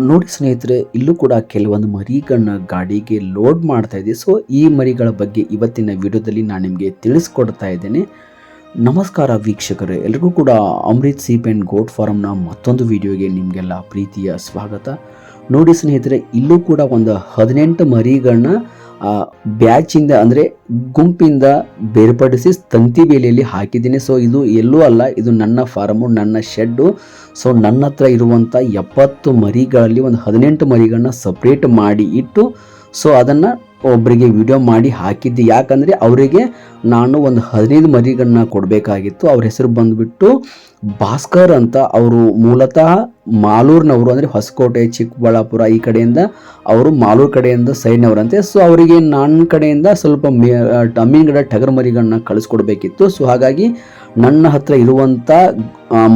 ನೋಡಿ ಸ್ನೇಹಿತರೆ, ಇಲ್ಲೂ ಕೂಡ ಕೆಲವೊಂದು ಮರಿಗಳನ್ನ ಗಾಡಿಗೆ ಲೋಡ್ ಮಾಡ್ತಾ ಇದೆ. ಸೊ ಈ ಮರಿಗಳ ಬಗ್ಗೆ ಇವತ್ತಿನ ವಿಡಿಯೋದಲ್ಲಿ ನಾನು ನಿಮಗೆ ತಿಳಿಸ್ಕೊಡ್ತಾ ಇದ್ದೇನೆ. ನಮಸ್ಕಾರ ವೀಕ್ಷಕರೇ, ಎಲ್ರಿಗೂ ಕೂಡ ಅಮೃತ್ ಸೀಪ್ ಆ್ಯಂಡ್ ಗೋಟ್ ಫಾರ್ಮ್ನ ಮತ್ತೊಂದು ವಿಡಿಯೋಗೆ ನಿಮಗೆಲ್ಲ ಪ್ರೀತಿಯ ಸ್ವಾಗತ. ನೋಡಿ ಸ್ನೇಹಿತರೆ, ಇಲ್ಲೂ ಕೂಡ ಒಂದು 18 ಮರಿಗಳನ್ನ ಬ್ಯಾಚಿಂದ ಅಂದರೆ ಗುಂಪಿಂದ ಬೇರ್ಪಡಿಸಿ ತಂತಿ ಬೇಲಿಯಲ್ಲಿ ಹಾಕಿದ್ದೀನಿ. ಸೊ ಇದು ಎಲ್ಲೂ ಅಲ್ಲ, ಇದು ನನ್ನ ಫಾರ್ಮು, ನನ್ನ ಶೆಡ್ಡು. ಸೊ ನನ್ನ ಹತ್ರ ಇರುವಂಥ 70 ಮರಿಗಳಲ್ಲಿ ಒಂದು 18 ಮರಿಗಳನ್ನ ಸಪ್ರೇಟ್ ಮಾಡಿ ಇಟ್ಟು ಸೊ ಅದನ್ನು ಒಬ್ಬರಿಗೆ ವಿಡಿಯೋ ಮಾಡಿ ಹಾಕಿದ್ದೆ. ಯಾಕಂದರೆ ಅವರಿಗೆ ನಾನು ಒಂದು 15 ಮರಿಗಳನ್ನ ಕೊಡಬೇಕಾಗಿತ್ತು. ಅವ್ರ ಹೆಸರು ಬಂದುಬಿಟ್ಟು ಭಾಸ್ಕರ್ ಅಂತ. ಅವರು ಮೂಲತಃ ಮಾಲೂರಿನವರು, ಅಂದರೆ ಹೊಸಕೋಟೆ, ಚಿಕ್ಕಬಳ್ಳಾಪುರ ಈ ಕಡೆಯಿಂದ ಅವರು, ಮಾಲೂರು ಕಡೆಯಿಂದ ಸೈಡ್ನವರಂತೆ. ಸೊ ಅವರಿಗೆ ನನ್ನ ಕಡೆಯಿಂದ ಸ್ವಲ್ಪ ಅಮ್ಮಿಂಗಡ ಟಗರ್ ಮರಿಗಳನ್ನ ಕಳಿಸ್ಕೊಡ್ಬೇಕಿತ್ತು. ಸೊ ಹಾಗಾಗಿ ನನ್ನ ಹತ್ರ ಇರುವಂಥ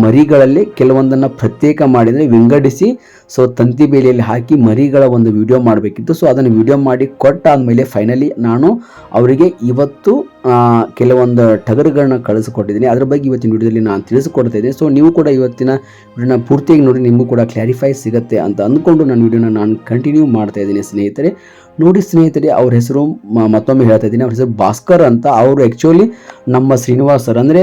ಮರಿಗಳಲ್ಲಿ ಕೆಲವೊಂದನ್ನು ಪ್ರತ್ಯೇಕ ಮಾಡಿದರೆ ವಿಂಗಡಿಸಿ ಸೊ ತಂತಿ ಬೇಲಿಯಲ್ಲಿ ಹಾಕಿ ಮರಿಗಳ ಒಂದು ವಿಡಿಯೋ ಮಾಡಬೇಕಿತ್ತು. ಸೊ ಅದನ್ನು ವಿಡಿಯೋ ಮಾಡಿ ಕೊಟ್ಟಾದಮೇಲೆ ಫೈನಲಿ ನಾನು ಅವರಿಗೆ ಇವತ್ತು ಕೆಲವೊಂದು ಟಗರುಗಳನ್ನ ಕಳಿಸಿಕೊಟ್ಟಿದ್ದೀನಿ. ಅದ್ರ ಬಗ್ಗೆ ಇವತ್ತಿನ ವಿಡಿಯೋದಲ್ಲಿ ನಾನು ತಿಳಿಸಿಕೊಡ್ತಾ ಇದ್ದೀನಿ. ಸೊ ನೀವು ಕೂಡ ಇವತ್ತಿನ ವಿಡಿಯೋನ ಪೂರ್ತಿಯಾಗಿ ನೋಡಿ, ನಿಮಗೂ ಕೂಡ ಕ್ಲಾರಿಫೈ ಸಿಗುತ್ತೆ ಅಂತ ಅಂದ್ಕೊಂಡು ನನ್ನ ವಿಡಿಯೋನ ನಾನು ಕಂಟಿನ್ಯೂ ಮಾಡ್ತಾ ಇದ್ದೀನಿ ಸ್ನೇಹಿತರೆ. ನೋಡಿ ಸ್ನೇಹಿತರೆ, ಅವ್ರ ಹೆಸರು ಮತ್ತೊಮ್ಮೆ ಹೇಳ್ತಾ ಇದ್ದೀನಿ, ಅವ್ರ ಹೆಸರು ಭಾಸ್ಕರ್ ಅಂತ. ಅವರು ಆ್ಯಕ್ಚುಲಿ ನಮ್ಮ ಶ್ರೀನಿವಾಸ್ ಸರ್, ಅಂದರೆ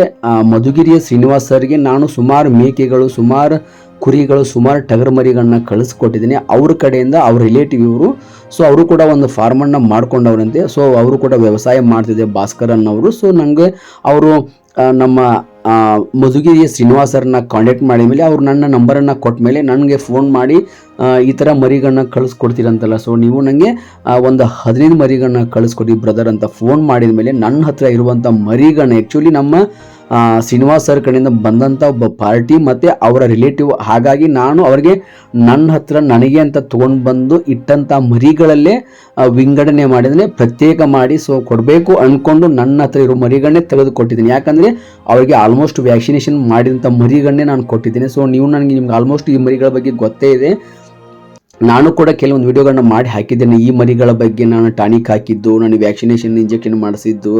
ಮಧುಗಿರಿಯ ಶ್ರೀನಿವಾಸ್ ಸರ್ಗೆ ನಾನು ಸುಮಾರು ಮೇಕೆಗಳು, ಸುಮಾರು ಕುರಿಗಳು, ಸುಮಾರು ಟಗರ್ ಮರಿಗಳನ್ನ ಕಳಿಸ್ಕೊಟ್ಟಿದ್ದೀನಿ. ಅವ್ರ ಕಡೆಯಿಂದ ಅವ್ರ ರಿಲೇಟಿವ್ ಇವರು. ಸೊ ಅವರು ಕೂಡ ಒಂದು ಫಾರ್ಮನ್ನು ಮಾಡ್ಕೊಂಡವ್ರಂತೆ. ಸೊ ಅವರು ಕೂಡ ವ್ಯವಸಾಯ ಮಾಡ್ತಿದ್ದೆ ಭಾಸ್ಕರ್ ಅನ್ನೋರು. ಸೊ ನನಗೆ ಅವರು ನಮ್ಮ ಮಧುಗಿರಿಯ ಶ್ರೀನಿವಾಸರನ್ನ ಕಾಂಟ್ಯಾಕ್ಟ್ ಮಾಡಿದ ಮೇಲೆ ಅವ್ರು ನನ್ನ ನಂಬರನ್ನು ಕೊಟ್ಟ ಮೇಲೆ ನನಗೆ ಫೋನ್ ಮಾಡಿ ಈ ಥರ ಮರಿಗಳನ್ನ ಕಳಿಸ್ಕೊಡ್ತೀರಂತಲ್ಲ, ಸೊ ನೀವು ನನಗೆ ಒಂದು 15 ಮರಿಗಳನ್ನ ಕಳಿಸ್ಕೊಡಿ ಬ್ರದರ್ ಅಂತ ಫೋನ್ ಮಾಡಿದ ಮೇಲೆ ನನ್ನ ಹತ್ರ ಇರುವಂಥ ಮರಿಗಳನ್ನ ಆ್ಯಕ್ಚುಲಿ ನಮ್ಮ ಶ್ರೀನಿವಾಸ್ ಸರ್ ಕಡೆಯಿಂದ ಬಂದಂಥ ಒಬ್ಬ ಪಾರ್ಟಿ ಮತ್ತು ಅವರ ರಿಲೇಟಿವ್. ಹಾಗಾಗಿ ನಾನು ಅವರಿಗೆ ನನ್ನ ಹತ್ರ ನನಗೆ ಅಂತ ತೊಗೊಂಡು ಬಂದು ಇಟ್ಟಂಥ ಮರಿಗಳಲ್ಲೇ ವಿಂಗಡಣೆ ಮಾಡಿದರೆ ಪ್ರತ್ಯೇಕ ಮಾಡಿ ಸೊ ಕೊಡಬೇಕು ಅಂದ್ಕೊಂಡು ನನ್ನ ಹತ್ರ ಇರೋ ಮರಿಗಳನ್ನೇ ತೆಗೆದುಕೊಟ್ಟಿದ್ದೀನಿ. ಯಾಕಂದರೆ ಅವರಿಗೆ ಆಲ್ಮೋಸ್ಟ್ ವ್ಯಾಕ್ಸಿನೇಷನ್ ಮಾಡಿದಂಥ ಮರಿಗಳನ್ನೇ ನಾನು ಕೊಟ್ಟಿದ್ದೀನಿ. ಸೊ ನಿಮ್ಗೆ ಆಲ್ಮೋಸ್ಟ್ ಈ ಮರಿಗಳ ಬಗ್ಗೆ ಗೊತ್ತೇ ಇದೆ. ನಾನು ಕೂಡ ಕೆಲವೊಂದು ವಿಡಿಯೋಗಳನ್ನ ಮಾಡಿ ಹಾಕಿದ್ದೇನೆ ಈ ಮರಿಗಳ ಬಗ್ಗೆ. ನಾನು ಟಾನಿಕ್ ಹಾಕಿದ್ದು, ನಾನು ವ್ಯಾಕ್ಸಿನೇಷನ್ ಇಂಜೆಕ್ಷನ್ ಮಾಡಿಸಿದ್ದು,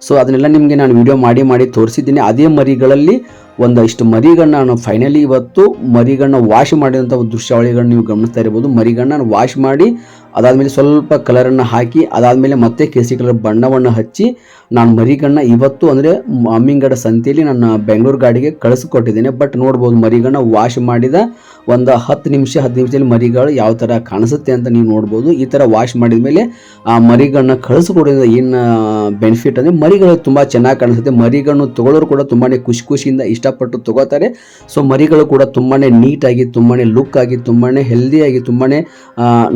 ಸೊ ಅದನ್ನೆಲ್ಲ ನಿಮಗೆ ನಾನು ವಿಡಿಯೋ ಮಾಡಿ ತೋರಿಸಿದ್ದೀನಿ. ಅದೇ ಮರಿಗಳಲ್ಲಿ ಒಂದಷ್ಟು ಮರಿಗಳನ್ನ ನಾನು ಫೈನಲಿ ಇವತ್ತು ಮರಿಗಳನ್ನ ವಾಶ್ ಮಾಡಿದಂಥ ಒಂದು ದೃಶ್ಯಾವಳಿಗಳನ್ನ ನೀವು ಗಮನಿಸ್ತಾ ಇರ್ಬೋದು. ಮರಿಗಳನ್ನ ನಾನು ವಾಶ್ ಮಾಡಿ ಅದಾದಮೇಲೆ ಸ್ವಲ್ಪ ಕಲರನ್ನು ಹಾಕಿ ಅದಾದಮೇಲೆ ಮತ್ತೆ ಕೇಸರಿ ಕಲರ್ ಬಣ್ಣವನ್ನು ಹಚ್ಚಿ ನಾನು ಮರಿಗಳನ್ನ ಇವತ್ತು ಅಂದರೆ ಅಮ್ಮಿಂಗಡ ಸಂತೆಯಲ್ಲಿ ನನ್ನ ಬೆಂಗಳೂರು ಗಾಡಿಗೆ ಕಳಿಸ್ಕೊಟ್ಟಿದ್ದೇನೆ. ಬಟ್ ನೋಡ್ಬೋದು ಮರಿಗಳನ್ನ ವಾಶ್ ಮಾಡಿದ ಒಂದು 10 ನಿಮಿಷದಲ್ಲಿ ಮರಿಗಳು ಯಾವ ಥರ ಕಾಣಿಸುತ್ತೆ ಅಂತ ನೀವು ನೋಡ್ಬೋದು. ಈ ಥರ ವಾಶ್ ಮಾಡಿದ ಮೇಲೆ ಆ ಮರಿಗಳನ್ನ ಕಳಿಸ್ಕೊಡೋದ್ರಿಂದ ಏನು ಬೆನಿಫಿಟ್ ಅಂದರೆ ಮರಿಗಳು ತುಂಬ ಚೆನ್ನಾಗಿ ಕಾಣಿಸುತ್ತೆ. ಮರಿಗಳನ್ನು ತೊಗೊಳ್ಳೋರು ಕೂಡ ತುಂಬಾ ಖುಷಿಯಿಂದ ಇಷ್ಟಪಟ್ಟು ತೊಗೋತಾರೆ. ಸೊ ಮರಿಗಳು ಕೂಡ ತುಂಬಾ ನೀಟಾಗಿ, ತುಂಬಾ ಲುಕ್ ಆಗಿ, ತುಂಬಾ ಹೆಲ್ದಿಯಾಗಿ, ತುಂಬಾ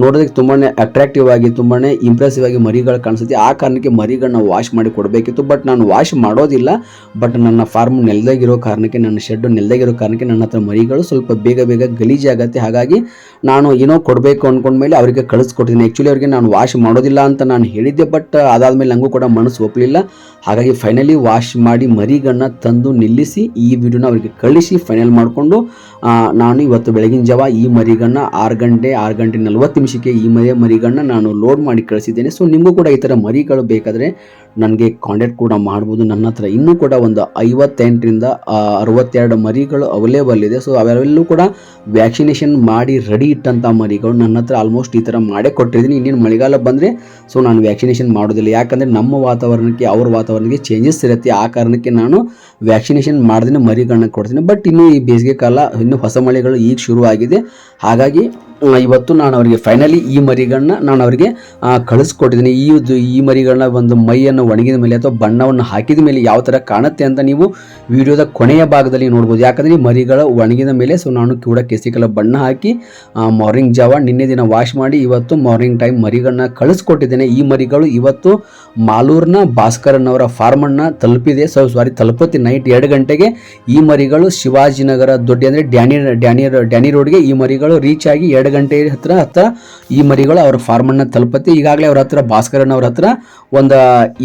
ನೋಡೋದಕ್ಕೆ ತುಂಬಾ ಅಟ್ರಾಕ್ಟಿವ್ ಆಗಿ, ತುಂಬಾ ಇಂಪ್ರೆಸಿವ್ ಆಗಿ ಮರಿಗಳು ಕಾಣಿಸುತ್ತೆ. ಆ ಕಾರಣಕ್ಕೆ ಮರಿಗಳನ್ನ ವಾಶ್ ಮಾಡಿ ಕೊಡಬೇಕಿತ್ತು. ಬಟ್ ನಾನು ವಾಶ್ ಮಾಡೋದಿಲ್ಲ. ಬಟ್ ನನ್ನ ಫಾರ್ಮ್ ನೆಲದಾಗಿರೋ ಕಾರಣಕ್ಕೆ, ನನ್ನ ಶೆಡ್ ನೆಲದಾಗಿರೋ ಕಾರಣಕ್ಕೆ ನನ್ನ ಹತ್ರ ಮರಿಗಳು ಸ್ವಲ್ಪ ಬೇಗ ಗಲೀಜಾಗತ್ತೆ. ಹಾಗಾಗಿ ನಾನು ಏನೋ ಕೊಡಬೇಕು ಅಂದ್ಕೊಂಡ್ಮೇಲೆ ಅವರಿಗೆ ಕಳಿಸ್ಕೊಟ್ಟಿದ್ದೀನಿ. ಆ್ಯಕ್ಚುಲಿ ಅವರಿಗೆ ನಾನು ವಾಶ್ ಮಾಡೋದಿಲ್ಲ ಅಂತ ನಾನು ಹೇಳಿದ್ದೆ. ಬಟ್ ಅದಾದಮೇಲೆ ನನಗೂ ಕೂಡ ಮನಸ್ಸು ಒಪ್ಪಲಿಲ್ಲ. ಹಾಗಾಗಿ ಫೈನಲಿ ವಾಶ್ ಮಾಡಿ ಮರಿಗಳನ್ನ ತಂದು ನಿಲ್ಲಿಸಿ ಈ ವಿಡಿಯೋನ ಅವರಿಗೆ ಕಳಿಸಿ ಫೈನಲ್ ಮಾಡಿಕೊಂಡು ನಾನು ಇವತ್ತು ಬೆಳಗಿನ ಜಾವ ಈ ಮರಿಗಳನ್ನ 6 ಗಂಟೆ 40 ಈ ಮರಿಗಳನ್ನ ನಾನು ಲೋಡ್ ಮಾಡಿ ಕಳಿಸಿದ್ದೇನೆ. ಸೊ ನಿಮಗೂ ಕೂಡ ಈ ಥರ ಮರಿಗಳು ಬೇಕಾದರೆ ನನಗೆ ಕಾಂಟ್ಯಾಕ್ಟ್ ಕೂಡ ಮಾಡ್ಬೋದು. ನನ್ನ ಹತ್ರ ಇನ್ನೂ ಕೂಡ ಒಂದು 58ರಿಂದ 62 ಮರಿಗಳು ಅವೈಲೇಬಲ್ ಇದೆ. ಸೊ ಅವೆಲ್ಲವೂ ಕೂಡ ವ್ಯಾಕ್ಸಿನೇಷನ್ ಮಾಡಿ ರೆಡಿ ಇಟ್ಟಂಥ ಮರಿಗಳು ನನ್ನ ಹತ್ರ ಆಲ್ಮೋಸ್ಟ್ ಈ ಥರ ಮಾಡೇ ಕೊಟ್ಟಿದ್ದೀನಿ. ಇನ್ನೇನು ಮಳೆಗಾಲ ಬಂದರೆ ಸೊ ನಾನು ವ್ಯಾಕ್ಸಿನೇಷನ್ ಮಾಡೋದಿಲ್ಲ. ಯಾಕಂದರೆ ನಮ್ಮ ವಾತಾವರಣಕ್ಕೆ ಅವ್ರ ವಾತಾವರಣಕ್ಕೆ ಚೇಂಜಸ್ ಇರುತ್ತೆ. ಆ ಕಾರಣಕ್ಕೆ ನಾನು ವ್ಯಾಕ್ಸಿನೇಷನ್ ಮಾಡ್ದೇ ಮರಿಗಳನ್ನ ಕೊಡ್ತೀನಿ. ಬಟ್ ಇನ್ನೂ ಈ ಬೇಸಿಗೆ ಕಾಲ, ಇನ್ನೂ ಹೊಸ ಮಳೆಗಳು ಈಗ ಶುರು ಆಗಿದೆ. ಹಾಗಾಗಿ ಇವತ್ತು ನಾನು ಅವರಿಗೆ ಫೈನಲಿ ಈ ಮರಿಗಳನ್ನ ನಾನು ಅವರಿಗೆ ಕಳಿಸ್ಕೊಟ್ಟಿದ್ದೀನಿ. ಈ ಮರಿಗಳನ್ನ ಒಂದು ಮೈಯನ್ನು ಒಣಗಿದ ಮೇಲೆ ಅಥವಾ ಬಣ್ಣವನ್ನು ಹಾಕಿದ ಮೇಲೆ ಯಾವ ಥರ ಕಾಣುತ್ತೆ ಅಂತ ನೀವು ವಿಡಿಯೋದ ಕೊನೆಯ ಭಾಗದಲ್ಲಿ ನೋಡ್ಬೋದು. ಯಾಕಂದರೆ ಈ ಮರಿಗಳು ಒಣಗಿದ ಮೇಲೆ ಸೊ ನಾನು ಕೂಡ ಕೇಸರಿ ಕಲರ್ ಬಣ್ಣ ಹಾಕಿ ಮಾರ್ನಿಂಗ್ ಜಾವ ನಿನ್ನೆ ದಿನ ವಾಶ್ ಮಾಡಿ ಇವತ್ತು ಮಾರ್ನಿಂಗ್ ಟೈಮ್ ಮರಿಗಳನ್ನ ಕಳಿಸ್ಕೊಟ್ಟಿದ್ದೇನೆ. ಈ ಮರಿಗಳು ಇವತ್ತು ಮಾಲೂರಿನ ಭಾಸ್ಕರನ್ನವರ ಫಾರ್ಮನ್ನು ತಲುಪಿದೆ. ತಲುಪುತ್ತೆ ನೈಟ್ 2 ಗಂಟೆಗೆ. ಈ ಮರಿಗಳು ಶಿವಾಜಿನಗರ ದೊಡ್ಡ ಅಂದರೆ ಡ್ಯಾನಿ ರೋಡ್ಗೆ ಈ ಮರಿಗಳು ರೀಚ್ ಆಗಿ 2 ಗಂಟೆ ಹತ್ರ ಈ ಮರಿಗಳು ಅವರ ಫಾರ್ಮನ್ನು ತಲುಪತ್ತೆ. ಈಗಾಗಲೇ ಅವ್ರ ಹತ್ರ ಭಾಸ್ಕರನವ್ರ ಹತ್ರ ಒಂದು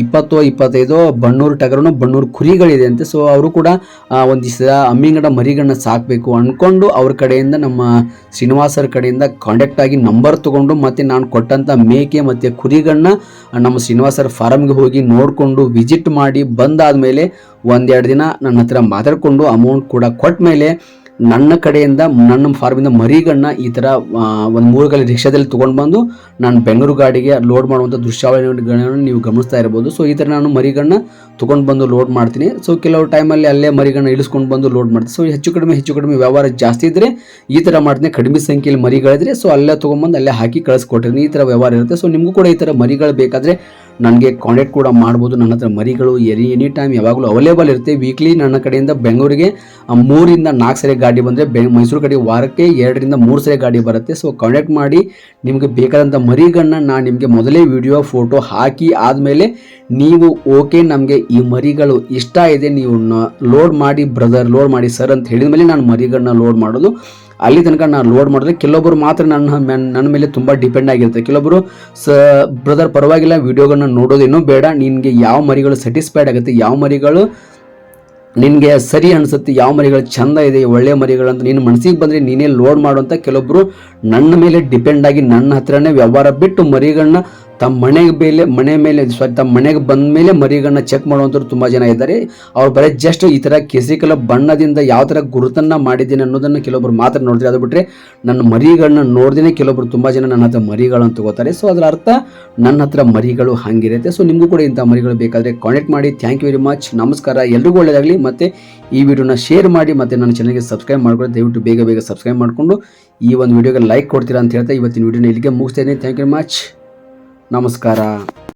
20-25 ಬಣ್ಣೂರು ಟಗರನ್ನು, ಬಣ್ಣೂರು ಕುರಿಗಳಿದೆ ಅಂತೆ. ಸೊ ಅವರು ಕೂಡ ಒಂದು ದಿವಸ ಅಮ್ಮಿಂಗಡ ಮರಿಗಳನ್ನ ಸಾಕಬೇಕು ಅಂದ್ಕೊಂಡು ಅವ್ರ ಕಡೆಯಿಂದ, ನಮ್ಮ ಶ್ರೀನಿವಾಸರ ಕಡೆಯಿಂದ ಕಾಂಟ್ಯಾಕ್ಟ್ ಆಗಿ ನಂಬರ್ ತೊಗೊಂಡು ಮತ್ತು ನಾನು ಕೊಟ್ಟಂಥ ಮೇಕೆ ಮತ್ತು ಕುರಿಗಳನ್ನ ನಮ್ಮ ಶ್ರೀನಿವಾಸರ ಫಾರಮ್ಗೆ ಹೋಗಿ ನೋಡಿಕೊಂಡು ವಿಸಿಟ್ ಮಾಡಿ ಬಂದಾದಮೇಲೆ 1-2 ದಿನ ನನ್ನ ಹತ್ರ ಮಾತಾಡಿಕೊಂಡು ಅಮೌಂಟ್ ಕೂಡ ಕೊಟ್ಟ ಮೇಲೆ ನನ್ನ ಕಡೆಯಿಂದ ನನ್ನ ಫಾರ್ಮಿಂದ ಮರಿಗಳನ್ನ ಈ ಥರ ಒಂದು 3 ಗಾಲಿ ರಿಕ್ಷಾದಲ್ಲಿ ತೊಗೊಂಡು ಬಂದು ನಾನು ಬೆಂಗಳೂರು ಗಾಡಿಗೆ ಲೋಡ್ ಮಾಡುವಂಥ ದೃಶ್ಯಾವಳಿಗಳನ್ನು ನೀವು ಗಮನಿಸ್ತಾ ಇರ್ಬೋದು. ಸೊ ಈ ಥರ ನಾನು ಮರಿಗಳನ್ನ ತೊಗೊಂಡು ಬಂದು ಲೋಡ್ ಮಾಡ್ತೀನಿ. ಸೊ ಕೆಲವು ಟೈಮಲ್ಲಿ ಅಲ್ಲೇ ಮರಿಗಳನ್ನ ಇಳಿಸ್ಕೊಂಡು ಬಂದು ಲೋಡ್ ಮಾಡ್ತೀನಿ. ಸೊ ಹೆಚ್ಚು ಕಡಿಮೆ ವ್ಯವಹಾರ ಜಾಸ್ತಿ ಇದ್ದರೆ ಈ ಥರ ಮಾಡ್ತೀನಿ. ಕಡಿಮೆ ಸಂಖ್ಯೆಯಲ್ಲಿ ಮರಿಗಳಿದ್ರೆ ಸೊ ಅಲ್ಲೇ ತೊಗೊಂಬಂದು ಅಲ್ಲೇ ಹಾಕಿ ಕಳಿಸ್ಕೊಟ್ಟಿರ್ತೀನಿ. ಈ ಥರ ವ್ಯವಹಾರ ಇರುತ್ತೆ. ಸೊ ನಿಮಗೂ ಕೂಡ ಈ ಥರ ಮರಿಗಳು ಬೇಕಾದರೆ ನನಗೆ ಕಾಂಟ್ಯಾಕ್ಟ್ ಕೂಡ ಮಾಡ್ಬೋದು. ನನ್ನ ಹತ್ರ ಮರಿಗಳು ಎನಿ ಟೈಮ್ ಯಾವಾಗಲೂ ಅವೈಲೇಬಲ್ ಇರುತ್ತೆ. ವೀಕ್ಲಿ ನನ್ನ ಕಡೆಯಿಂದ ಬೆಂಗಳೂರಿಗೆ 3 ರಿಂದ 4 ಸರಿ ಗಾಡಿ ಬಂದರೆ ಮೈಸೂರು ಕಡೆ ವಾರಕ್ಕೆ 2 ರಿಂದ 3 ಸರಿ ಗಾಡಿ ಬರುತ್ತೆ. ಸೊ ಕಾಂಟ್ಯಾಕ್ಟ್ ಮಾಡಿ ನಿಮಗೆ ಬೇಕಾದಂಥ ಮರಿಗಳನ್ನ ನಾನು ನಿಮಗೆ ಮೊದಲೇ ವಿಡಿಯೋ ಫೋಟೋ ಹಾಕಿ ಆದಮೇಲೆ ನೀವು ಓಕೆ ನಮಗೆ ಈ ಮರಿಗಳು ಇಷ್ಟ ಇದೆ, ನೀವು ಲೋಡ್ ಮಾಡಿ ಬ್ರದರ್, ಲೋಡ್ ಮಾಡಿ ಸರ್ ಅಂತ ಹೇಳಿದ ಮೇಲೆ ನಾನು ಮರಿಗಳನ್ನ ಲೋಡ್ ಮಾಡೋದು. ಅಲ್ಲಿ ತನಕ ನಾನು ಲೋಡ್ ಮಾಡಿದ್ರೆ ಕೆಲವೊಬ್ಬರು ಮಾತ್ರ ನನ್ನ ಮೇಲೆ ತುಂಬ ಡಿಪೆಂಡ್ ಆಗಿರುತ್ತೆ. ಕೆಲವೊಬ್ಬರು ಬ್ರದರ್ ಪರವಾಗಿಲ್ಲ, ವಿಡಿಯೋಗಳನ್ನ ನೋಡೋದೇನೋ ಬೇಡ, ನಿನಗೆ ಯಾವ ಮರಿಗಳು ಸ್ಯಾಟಿಸ್ಫೈಡ್ ಆಗುತ್ತೆ, ಯಾವ ಮರಿಗಳು ನಿನಗೆ ಸರಿ ಅನಿಸುತ್ತೆ, ಯಾವ ಮರಿಗಳು ಚಂದ ಇದೆ, ಒಳ್ಳೆಯ ಮರಿಗಳು ಅಂತ ನಿನ್ನ ಮನಸ್ಸಿಗೆ ಬಂದರೆ ನೀನೇ ಲೋಡ್ ಮಾಡುವಂಥ ಕೆಲವೊಬ್ಬರು ನನ್ನ ಮೇಲೆ ಡಿಪೆಂಡ್ ಆಗಿ ನನ್ನ ಹತ್ರನೇ ವ್ಯವಹಾರ ಬಿಟ್ಟು ಮರಿಗಳನ್ನ ತಮ್ಮ ಮನೆ ಮೇಲೆ ತಮ್ಮ ಮನೆಗೆ ಬಂದ ಮೇಲೆ ಮರಿಗಳನ್ನ ಚೆಕ್ ಮಾಡುವಂಥವ್ರು ತುಂಬ ಜನ ಇದ್ದಾರೆ. ಅವ್ರು ಬರೀ ಜಸ್ಟ್ ಈ ಥರ ಕೇಸರಿ ಕಲರ್ ಬಣ್ಣದಿಂದ ಯಾವ ಥರ ಗುರುತನ್ನು ಮಾಡಿದ್ದೀನಿ ಅನ್ನೋದನ್ನು ಕೆಲವೊಬ್ರು ಮಾತ್ರ ನೋಡ್ತಾರೆ. ಅದು ಬಿಟ್ಟರೆ ನನ್ನ ಮರಿಗಳನ್ನ ನೋಡ್ದೇ ಕೆಲವೊಬ್ರು ತುಂಬ ಜನ ನನ್ನ ಹತ್ರ ಮರಿಗಳನ್ನು ತಗೋತಾರೆ. ಸೊ ಅದರ ಅರ್ಥ ನನ್ನ ಹತ್ರ ಮರಿಗಳು ಹಾಗಿರುತ್ತೆ. ಸೊ ನಿಮಗೂ ಕೂಡ ಇಂಥ ಮರಿಗಳು ಬೇಕಾದರೆ ಕಾಂಟ್ಯಾಕ್ಟ್ ಮಾಡಿ. Thank you very much. ನಮಸ್ಕಾರ, ಎಲ್ರಿಗೂ ಒಳ್ಳೆಯದಾಗಲಿ. ಮತ್ತು ಈ ವಿಡಿಯೋನ ಶೇರ್ ಮಾಡಿ ಮತ್ತು ನನ್ನ ಚಾನಲ್ಗೆ ಸಬ್ಸ್ಕ್ರೈಬ್ ಮಾಡ್ಕೊಳ್ಳಿ. ದಯವಿಟ್ಟು ಬೇಗ ಸಬ್ಸ್ಕ್ರೈಬ್ ಮಾಡಿಕೊಂಡು ಈ ಒಂದು ವಿಡಿಯೋಗೆ ಲೈಕ್ ಕೊಡ್ತೀರಾ ಅಂತ ಹೇಳ್ತಾ ಇವತ್ತಿನ ವಿಡಿಯೋನ ಇಲ್ಲಿಗೆ ಮುಗಿಸ್ತಾ ಇದ್ದೀನಿ. Thank you very much. ನಮಸ್ಕಾರ.